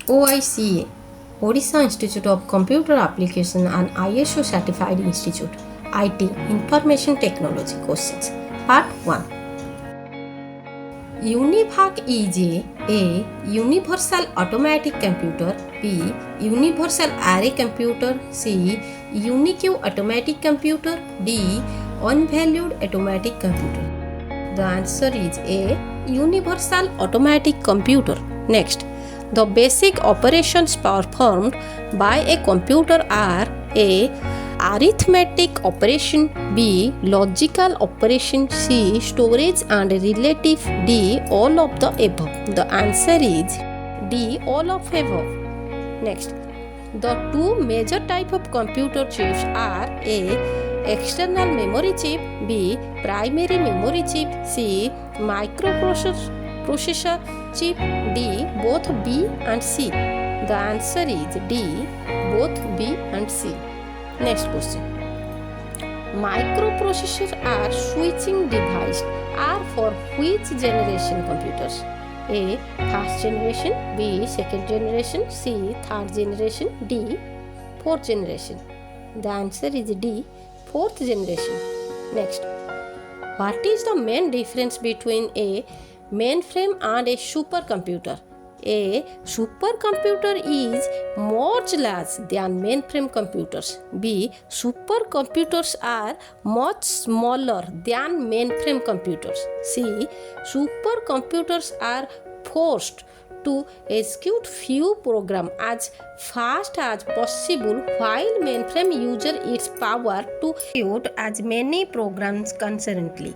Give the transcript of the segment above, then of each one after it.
OICA, Odisha Institute of Computer Application and ISO Certified Institute, IT Information Technology questions. Part 1. UNIVAC is A. Universal Automatic Computer, B. Universal Array Computer, C. Unique Automatic Computer, D. Unvalued Automatic Computer. The answer is A. Universal Automatic Computer. Next, the basic operations performed by a computer are A. Arithmetic operation, B. Logical operation, C. Storage and relative, D. All of the above. The answer is D. All of above. Next, the two major type of computer chips are A. External memory chip, B. Primary memory chip, C. Microprocessor chip, D. Both B and C. The answer is D. Both B and C. Next question. Microprocessors are switching device are for which generation computers? A. First generation, B. Second generation, C. Third generation, D. Fourth generation. The answer is D. Fourth generation. Next, what is the main difference between a mainframe and a supercomputer? A supercomputer is much larger than mainframe computers. B. Supercomputers are much smaller than mainframe computers. C. Supercomputers are forced to execute few programs as fast as possible, while mainframe uses its power to execute as many programs concurrently.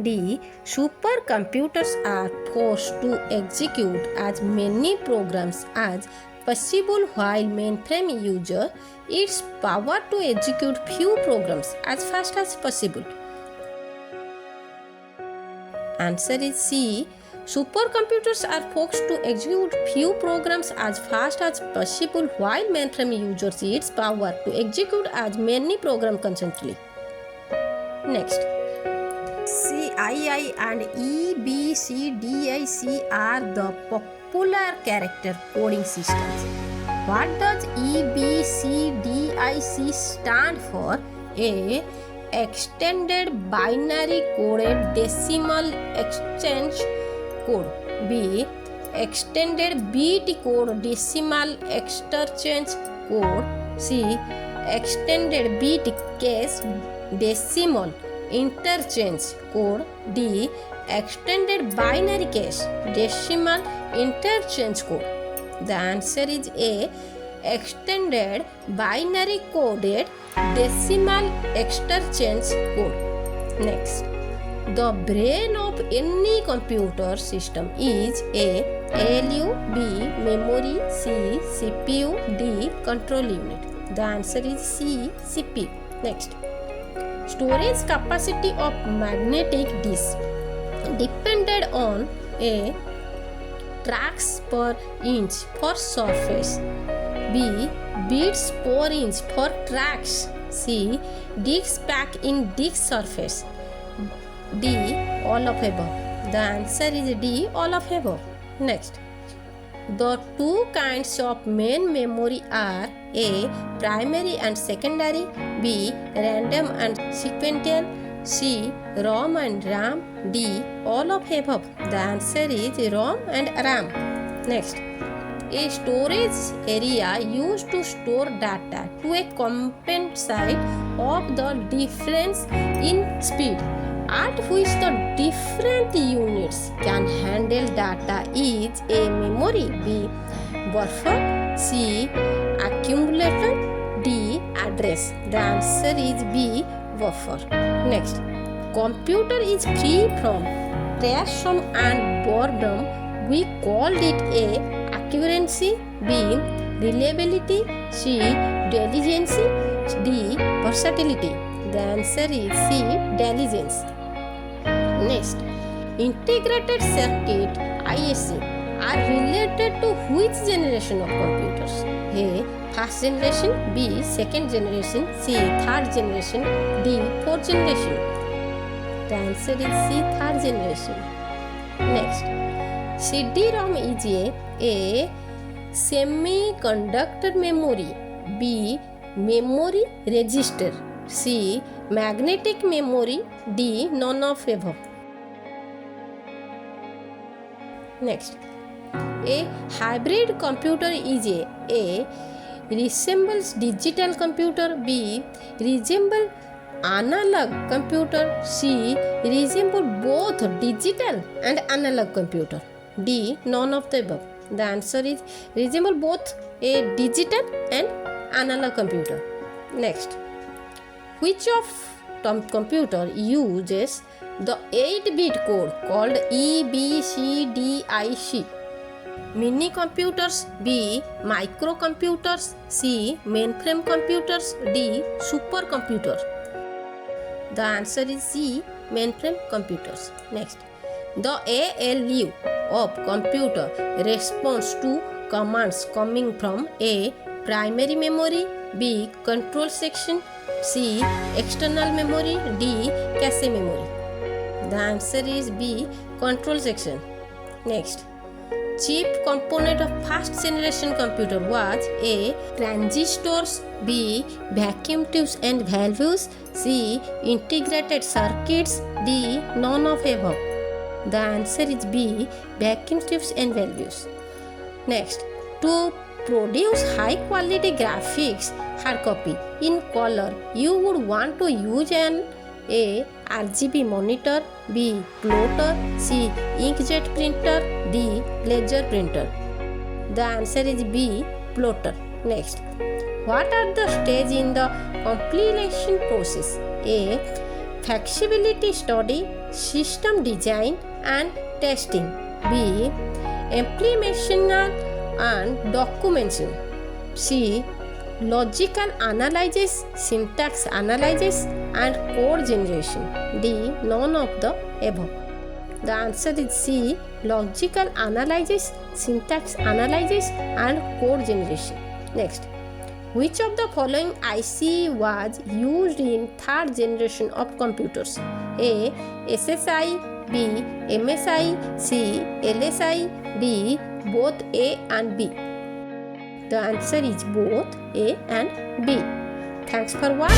D. Supercomputers are forced to execute as many programs as possible, while mainframe uses its power to execute few programs as fast as possible. Answer is C. Supercomputers are forced to execute few programs as fast as possible, while mainframe uses its power to execute as many programs concurrently. Next, CII and EBCDIC are the popular character coding systems. What does EBCDIC stand for? A. Extended Binary Coded Decimal Exchange Code, B. Extended Bit Code Decimal Exchange Code, C. Extended Bit Case Decimal Interchange Code, D. Extended Binary Case Decimal Interchange Code. The answer is A. Extended Binary Coded Decimal Interchange Code. Next, the brain of any computer system is A. ALU, B. Memory, C. CPU, D. Control unit. The answer is C. CPU. Next, storage capacity of magnetic disk depended on A. Tracks per inch for surface, B. Bits per inch for tracks, C. Disks packed in disk surface, D. All of above. The answer is D. All of above. Next, the two kinds of main memory are A. Primary and secondary, B. Random and sequential, C. ROM and RAM, D. All of above. The answer is ROM and RAM. Next, a storage area used to store data to a compensate of the difference in speed at which the different units can handle data is A. Memory, B. Buffer, C. Accumulator, D. Address. The answer is B. Buffer. Next, computer is free from tiresome and boredom. We called it A. Accuracy, B. Reliability, C. Diligence, D. Versatility. The answer is C. Diligence. Next, integrated circuit ISC are related to which generation of computers? A. First generation, B. Second generation, C. Third generation, D. Fourth generation. The answer is C. Third generation. Next, CD-ROM is a semiconductor memory, B. memory register, C. magnetic memory, D. none of above. Next, a hybrid computer is A. resembles digital computer, B. resemble analog computer, C. resemble both digital and analog computer, D. none of the above. The answer is resemble both a digital and analog computer. Next, which of computer uses the 8-bit code called EBCDIC? Mini computers, B. microcomputers, C. mainframe computers, D. supercomputer. The answer is C. mainframe computers. Next, the ALU of computer responds to commands coming from A. primary memory, B. control section, C. external memory, D. cache memory. The answer is B. control section. Next, chief component of first generation computer was A. transistors, B. vacuum tubes and valves, C. integrated circuits, D. none of above. The answer is B. vacuum tubes and valves. Next, to produce high quality graphics hard copy in color, you would want to use an A. RGB monitor, B. plotter, C. inkjet printer, D. laser printer. The answer is B. plotter. Next, what are the stages in the compilation process? A. feasibility study, system design and testing, B. implementation and documentation, C. logical analysis, syntax analysis and code generation, D. none of the above. The answer is C. logical analysis, syntax analysis and code generation. Next, which of the following IC was used in third generation of computers? A. SSI, B. MSI, C. LSI, D. both A and B. The answer is both A and B. Thanks for watching.